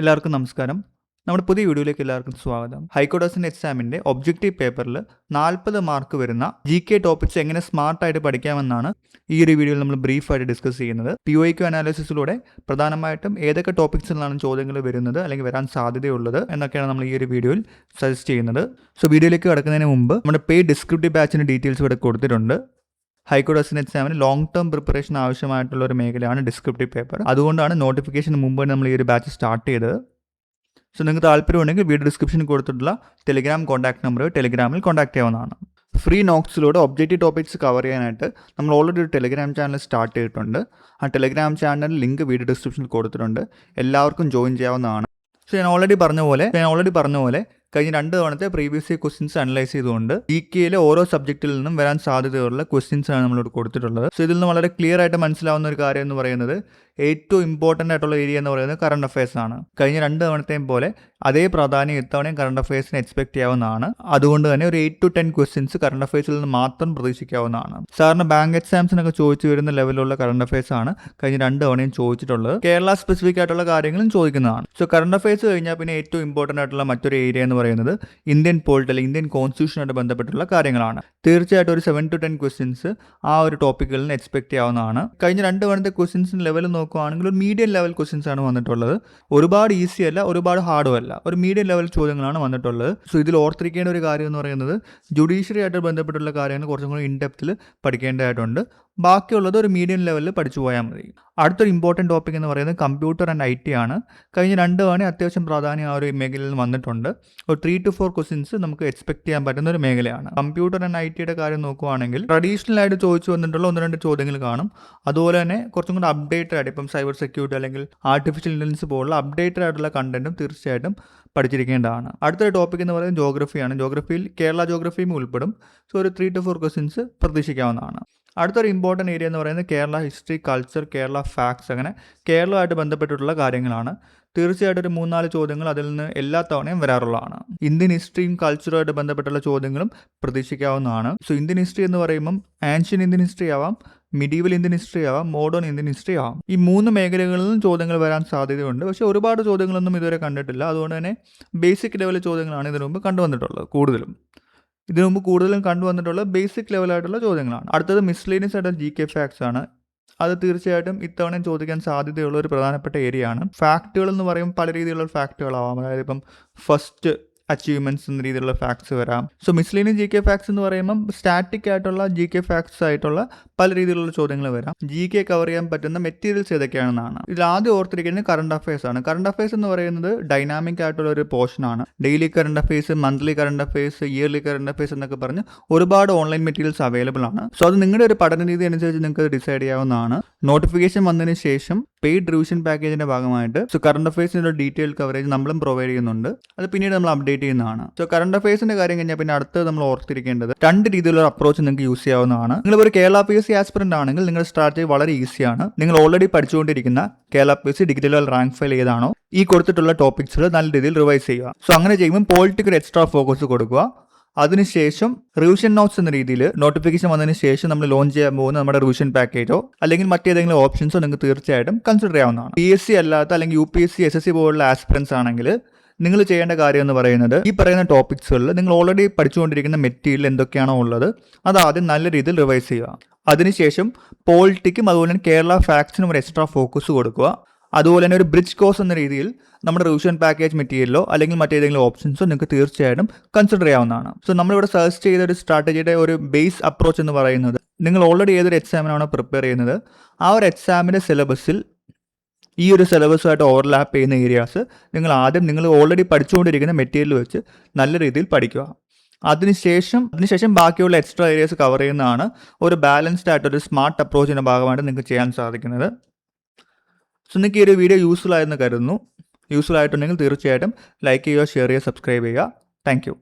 എല്ലാവർക്കും നമസ്കാരം. നമ്മുടെ പുതിയ വീഡിയോയിലേക്ക് എല്ലാവർക്കും സ്വാഗതം. ഹൈക്കോടതി എക്സാമിൻ്റെ ഒബ്ജക്റ്റീവ് പേപ്പറിൽ 40 മാർക്ക് വരുന്ന GK ടോപ്പിക്സ് എങ്ങനെ സ്മാർട്ടായിട്ട് പഠിക്കാമെന്നാണ് ഈ ഒരു വീഡിയോയിൽ നമ്മൾ ബ്രീഫായിട്ട് ഡിസ്കസ് ചെയ്യുന്നത്. POQ അനാലിസിസിലൂടെ പ്രധാനമായിട്ടും ഏതൊക്കെ ടോപ്പിക്സിലാണ് ചോദ്യങ്ങൾ വരുന്നത് അല്ലെങ്കിൽ വരാൻ സാധ്യതയുള്ളത് എന്നൊക്കെയാണ് നമ്മൾ ഈ ഒരു വീഡിയോയിൽ സജസ്റ്റ് ചെയ്യുന്നത്. സോ വീഡിയോയിലേക്ക് കടക്കുന്നതിന് മുമ്പ് നമ്മുടെ പെയ്ഡ് ഡിസ്ക്രിപ്റ്റീവ് ബാച്ചിൻ്റെ ഡീറ്റെയിൽസ് ഇവിടെ കൊടുത്തിട്ടുണ്ട്. ഹൈക്കോടതി എക്സാമിന് ലോങ് ടേം പ്രിപ്പറേഷൻ ആവശ്യമായിട്ടുള്ള ഒരു മേഖലയാണ് ഡിസ്ക്രിപ്റ്റീവ് പേപ്പർ. അതുകൊണ്ടാണ് നോട്ടിഫിക്കേഷന് മുമ്പ് നമ്മൾ ഈ ഒരു ബാച്ച് സ്റ്റാർട്ട് ചെയ്തത്. സോ നിങ്ങൾക്ക് താല്പര്യമുണ്ടെങ്കിൽ വീഡിയോ ഡിസ്ക്രിപ്ഷനിൽ കൊടുത്തിട്ടുള്ള ടെലിഗ്രാം കോൺടാക്ട് നമ്പർ ടെലിഗ്രാമിൽ കോൺടാക്ട് ചെയ്യാവുന്നതാണ്. ഫ്രീ നോട്ട്സിലൂടെ ഒബ്ജക്റ്റീവ് ടോപ്പിക്സ് കവർ ചെയ്യാനായിട്ട് നമ്മൾ ഓൾറെഡി ഒരു ടെലിഗ്രാം ചാനൽ സ്റ്റാർട്ട് ചെയ്തിട്ടുണ്ട്. ആ ടെലിഗ്രാം ചാനൽ ലിങ്ക് വീഡിയോ ഡിസ്ക്രിപ്ഷനിൽ കൊടുത്തിട്ടുണ്ട്. എല്ലാവർക്കും ജോയിൻ ചെയ്യാവുന്നതാണ്. സോ ഞാൻ ഓൾറെഡി പറഞ്ഞ പോലെ കഴിഞ്ഞ 2 തവണത്തെ പ്രീവിയസ് ഇയർ ക്വസ്റ്റ്യൻസ് അനലൈസ് ചെയ്തുകൊണ്ട് GKയിലെ ഓരോ സബ്ജക്റ്റിൽ നിന്നും വരാൻ സാധ്യതയുള്ള ക്വസ്റ്റ്യൻസ് ആണ് നമ്മളിവിടെ കൊടുത്തിട്ടുള്ളത്. സോ ഇതിൽ നിന്ന് വളരെ ക്ലിയർ ആയിട്ട് മനസ്സിലാവുന്ന ഒരു കാര്യം എന്ന് പറയുന്നത് ഏറ്റവും ഇമ്പോർട്ടൻ്റ് ആയിട്ടുള്ള ഏരിയ എന്ന് പറയുന്നത് കറണ്ട് അഫയേഴ്സ് ആണ്. കഴിഞ്ഞ 2 തവണത്തെയും പോലെ അതേ പ്രാധാന്യം ഇത്തവണയും കറണ്ട് അഫയേഴ്സിന് എക്സ്പെക്ട് ചെയ്യാവുന്നതാണ്. അതുകൊണ്ട് തന്നെ ഒരു 8 to 10 ക്വസ്റ്റ്യൻസ് കറണ്ട് അഫയേഴ്സിൽ നിന്ന് മാത്രം പ്രതീക്ഷിക്കാവുന്നതാണ്. സാറിന് ബാങ്ക് എക്സാംസിനൊക്കെ ചോദിച്ചു വരുന്ന ലെവലുള്ള കറണ്ട് അഫയേഴ്സ് ആണ് കഴിഞ്ഞ 2 തവണയും ചോദിച്ചിട്ടുള്ളത്. കേരള സ്പെസിഫിക് ആയിട്ടുള്ള കാര്യങ്ങളും ചോദിക്കുന്നതാണ്. സോ കറണ്ട് അഫയേഴ്സ് കഴിഞ്ഞാൽ പിന്നെ ഏറ്റവും ഇമ്പോർട്ടൻ്റ് ആയിട്ടുള്ള മറ്റൊരു ഏരിയ എന്ന് പറയുന്നത് ഇന്ത്യൻ പോളിറ്റി അല്ലെങ്കിൽ ഇന്ത്യൻ കോൺസ്റ്റിറ്റ്യൂഷനായിട്ട് ബന്ധപ്പെട്ടുള്ള കാര്യങ്ങളാണ്. തീർച്ചയായിട്ടും ഒരു 7 to 10 ക്വസ്റ്റ്യൻസ് ആ ഒരു ടോപ്പിക്കിൽ നിന്ന് എക്സ്പെക്ട് ചെയ്യാവുന്നതാണ്. കഴിഞ്ഞ 2 തവണത്തെ ക്വസ്റ്റ്യൻസിന് ലെവൽ നോക്കുകയാണെങ്കിൽ ഒരു മീഡിയം ലെവൽ ക്വസ്റ്റ്യൻസ് ആണ് വന്നിട്ടുള്ളത്. ഒരുപാട് ഈസി അല്ല, ഒരുപാട് ഹാർഡും അല്ല, ഒരു മീഡിയം ലെവൽ ചോദ്യങ്ങളാണ് വന്നിട്ടുള്ളത്. സോ ഇതിൽ ഓർത്തിരിക്കേണ്ട ഒരു കാര്യം എന്ന് പറയുന്നത് ജുഡീഷ്യറി ആയിട്ട് ബന്ധപ്പെട്ടുള്ള കാര്യങ്ങൾ കുറച്ചും കൂടി ഇൻഡെപ്തിൽ പഠിക്കേണ്ടതായിട്ടുണ്ട്. ബാക്കിയുള്ളത് ഒരു മീഡിയം ലെവലിൽ പഠിച്ചു പോയാൽ മതി. അടുത്തൊരു ഇമ്പോർട്ടൻറ്റ് ടോപ്പിക് എന്ന് പറയുന്നത് കമ്പ്യൂട്ടർ ആൻഡ് IT ആണ്. കഴിഞ്ഞ 2 തവണ അത്യാവശ്യം പ്രാധാന്യം ആ ഒരു മേഖലയിൽ വന്നിട്ടുണ്ട്. ഒരു 3 to 4 ക്വസ്റ്റ്യൻസ് നമുക്ക് എക്സ്പെക്ട് ചെയ്യാൻ പറ്റുന്ന ഒരു മേഖലയാണ്. കമ്പ്യൂട്ടർ ആൻഡ് ITയുടെ കാര്യം നോക്കുകയാണെങ്കിൽ ട്രഡീഷണൽ ആയിട്ട് ചോദിച്ചു വന്നിട്ടുള്ള 1-2 ചോദ്യങ്ങൾ കാണും. അതുപോലെ തന്നെ കുറച്ചും കൂടി അപ്ഡേറ്റഡ് ആയിട്ട് ഇപ്പം സൈബർ സെക്യൂരിറ്റി അല്ലെങ്കിൽ ആർട്ടിഫിഷ്യൽ ഇൻ്റലിജൻസ് പോലുള്ള അപ്ഡേറ്റഡ് ആയിട്ടുള്ള കണ്ടന്റും തീർച്ചയായിട്ടും പഠിച്ചിരിക്കേണ്ടതാണ്. അടുത്തൊരു ടോപ്പിക് എന്ന് പറയുന്നത് ജോഗ്രഫിയാണ്. ജോഗ്രഫിയിൽ കേരള ജോഗ്രഫിയും ഉൾപ്പെടും. സോ ഒരു 3 to 4 ക്വസ്റ്റ്യൻസ് പ്രതീക്ഷിക്കാവുന്നതാണ്. അടുത്തൊരു ഇമ്പോർട്ടൻറ്റ് ഏരിയ എന്ന് പറയുന്നത് Kerala history, culture, Kerala facts, അങ്ങനെ കേരളമായിട്ട് ബന്ധപ്പെട്ടിട്ടുള്ള കാര്യങ്ങളാണ്. തീർച്ചയായിട്ടും ഒരു 3-4 ചോദ്യങ്ങൾ അതിൽ നിന്ന് എല്ലാ തവണയും വരാറുള്ളതാണ്. ഇന്ത്യൻ ഹിസ്റ്ററിയും കൾച്ചറുമായിട്ട് ബന്ധപ്പെട്ടുള്ള ചോദ്യങ്ങളും പ്രതീക്ഷിക്കാവുന്നതാണ്. സോ ഇന്ത്യൻ ഹിസ്റ്ററി എന്ന് പറയുമ്പം ആൻഷ്യൻ ഇന്ത്യൻ ഹിസ്റ്ററി ആവാം, മിഡീവൽ ഇന്ത്യൻ ഹിസ്റ്ററി ആവാം, മോഡേൺ ഇന്ത്യൻ ഹിസ്റ്ററി ആവാം. ഈ 3 മേഖലകളിൽ നിന്നും ചോദ്യങ്ങൾ വരാൻ സാധ്യതയുണ്ട്. പക്ഷേ ഒരുപാട് ചോദ്യങ്ങളൊന്നും ഇതുവരെ കണ്ടിട്ടില്ല. അതുകൊണ്ട് തന്നെ ബേസിക് ലെവൽ ചോദ്യങ്ങളാണ് ഇതിനു മുമ്പ് കണ്ടുവന്നിട്ടുള്ളത്. ഇതിനു മുമ്പ് കൂടുതലും കണ്ടുവന്നിട്ടുള്ള ബേസിക് ലെവലായിട്ടുള്ള ചോദ്യങ്ങളാണ്. അടുത്തത് മിസ്ലേനിയസ് ആയിട്ടുള്ള GK ഫാക്ട്സ് ആണ്. അത് തീർച്ചയായിട്ടും ഇത്തവണയും ചോദിക്കാൻ സാധ്യതയുള്ള ഒരു പ്രധാനപ്പെട്ട ഏരിയ ആണ്. ഫാക്റ്റുകൾ എന്ന് പറയുമ്പോൾ പല രീതിയിലുള്ള ഫാക്റ്റുകളാവാം. അതായത് ഇപ്പം ഫസ്റ്റ് അച്ചീവ്മെൻറ്റ്സ് എന്ന രീതിയിലുള്ള ഫാക്ട്സ് വരാം. സോ മിസ്ലേനിയസ് GK ഫാക്ട്സ് എന്ന് പറയുമ്പം സ്റ്റാറ്റിക് ആയിട്ടുള്ള GK ഫാക്ട്സ് ആയിട്ടുള്ള പല രീതിയിലുള്ള ചോദ്യങ്ങൾ വരാം. GK കവർ ചെയ്യാൻ പറ്റുന്ന മെറ്റീരിയൽസ് ഏതൊക്കെയാണെന്നാണ്. ഇതിൽ ആദ്യം ഓർത്തിരിക്കുന്നത് കറണ്ട് അഫയേഴ്സ് ആണ്. കറണ്ട് അഫയേഴ്സ് എന്ന് പറയുന്നത് ഡൈനാമിക് ആയിട്ടുള്ള ഒരു പോർഷനാണ്. Daily current affairs, monthly current affairs, yearly current affairs എന്നൊക്കെ പറഞ്ഞ് ഒരുപാട് ഓൺലൈൻ മെറ്റീരിയൽസ് അവൈലബിൾ ആണ്. സോ അത് നിങ്ങളുടെ ഒരു പഠന രീതി അനുസരിച്ച് നിങ്ങൾക്ക് ഡിസൈഡ് ചെയ്യാവുന്നതാണ്. നോട്ടിഫിക്കേഷൻ വന്നതിന് ശേഷം പെയ്ഡ് റിവിഷൻ പാക്കേജിന്റെ ഭാഗമായിട്ട് സോ കറണ്ട് അഫയേഴ്സിന്റെ ഡീറ്റെയിൽ കവറേജ് നമ്മളും പ്രൊവൈഡ് ചെയ്യുന്നുണ്ട്. അത് പിന്നീട് നമ്മൾ അപ്ഡേറ്റ് ചെയ്യുന്നതാണ്. സോ കറണ്ട് അഫയേഴ്സിന്റെ കാര്യം കഴിഞ്ഞാൽ പിന്നെ അടുത്തത് നമ്മൾ ഓർത്തിരിക്കേണ്ടത് 2 രീതിയിലുള്ള അപ്രോച്ച് നിങ്ങൾക്ക് യൂസ് ചെയ്യാവുന്നതാണ്. നിങ്ങൾ ഒരു കേരള PSC ആസ്പിറന്റ് ആണെങ്കിൽ നിങ്ങളുടെ സ്ട്രാറ്റജി വളരെ ഈസിയാണ്. നിങ്ങൾ ഓൾറെഡി പഠിച്ചുകൊണ്ടിരിക്കുന്ന Kerala PSC degree level rank file ഏതാണോ ഈ കൊടുത്തിട്ടുള്ള ടോപ്പിക്സുകൾ നല്ല രീതിയിൽ റിവൈസ് ചെയ്യുക. സോ അങ്ങനെ ചെയ്യുമ്പോൾ പോളിറ്റിക്ക് ഒരു എക്സ്ട്രാ ഫോക്കസ് കൊടുക്കുക. അതിനുശേഷം റിവിഷൻ നോട്ട്സ് എന്ന രീതിയിൽ നോട്ടിഫിക്കേഷൻ വന്നതിന് ശേഷം നമ്മൾ ലോഞ്ച് ചെയ്യാൻ പോകുന്ന നമ്മുടെ റിവിഷൻ പാക്കേജോ അല്ലെങ്കിൽ മറ്റേതെങ്കിലും ഓപ്ഷൻസോ നിങ്ങൾക്ക് തീർച്ചയായിട്ടും കൺസിഡർ ചെയ്യാവുന്നതാണ്. PSC അല്ലാത്ത അല്ലെങ്കിൽ UPSC, SSC പോലുള്ള ആസ്പിറൻസ് ആണെങ്കിൽ നിങ്ങൾ ചെയ്യേണ്ട കാര്യം എന്ന് പറയുന്നത് ഈ പറയുന്ന ടോപ്പിക്സുകളിൽ നിങ്ങൾ ഓൾറെഡി പഠിച്ചുകൊണ്ടിരിക്കുന്ന മെറ്റീരിയൽ എന്തൊക്കെയാണോ ഉള്ളത് അത് ആദ്യം നല്ല രീതിയിൽ റിവൈസ് ചെയ്യുക. അതിനുശേഷം പോളിറ്റിക്കും അതുപോലെ തന്നെ കേരള ഫാക്ട്സിനും ഒരു എക്സ്ട്രാ ഫോക്കസ് കൊടുക്കുക. അതുപോലെ തന്നെ ഒരു ബ്രിഡ്ജ് കോഴ്സ് എന്ന രീതിയിൽ നമ്മുടെ റിവിഷൻ പാക്കേജ് മെറ്റീരിയലോ അല്ലെങ്കിൽ മറ്റേതെങ്കിലും ഓപ്ഷൻസോ നിങ്ങൾക്ക് തീർച്ചയായിട്ടും കൺസിഡർ ചെയ്യാവുന്നതാണ്. സോ നമ്മളിവിടെ സെർച്ച് ചെയ്ത ഒരു സ്ട്രാറ്റജിയുടെ ഒരു ബേസ് അപ്രോച്ച് എന്ന് പറയുന്നത് നിങ്ങൾ ഓൾറെഡി ഏതൊരു എക്സാമിനാണോ പ്രിപ്പയർ ചെയ്യുന്നത് ആ ഒരു എക്സാമിൻ്റെ സിലബസിൽ ഈ ഒരു സിലബസുമായിട്ട് ഓവർലാപ്പ് ചെയ്യുന്ന ഏരിയാസ് നിങ്ങൾ ഓൾറെഡി പഠിച്ചുകൊണ്ടിരിക്കുന്ന മെറ്റീരിയൽ വെച്ച് നല്ല രീതിയിൽ പഠിക്കുക. അതിനുശേഷം ബാക്കിയുള്ള എക്സ്ട്രാ ഏരിയാസ് കവർ ചെയ്യുന്നതാണ് ഒരു ബാലൻസ്ഡ് ആയിട്ടൊരു സ്മാർട്ട് അപ്രോച്ചിൻ്റെ ഭാഗമായിട്ട് നിങ്ങൾക്ക് ചെയ്യാൻ സാധിക്കുന്നത്. സോ നിങ്ങൾക്ക് ഈ ഒരു വീഡിയോ യൂസ്ഫുൾ ആയെന്ന് കരുതുന്നു. യൂസ്ഫുൾ ആയിട്ടുണ്ടെങ്കിൽ തീർച്ചയായിട്ടും ലൈക്ക് ചെയ്യുക, ഷെയർ ചെയ്യുക, സബ്സ്ക്രൈബ് ചെയ്യുക. Thank you.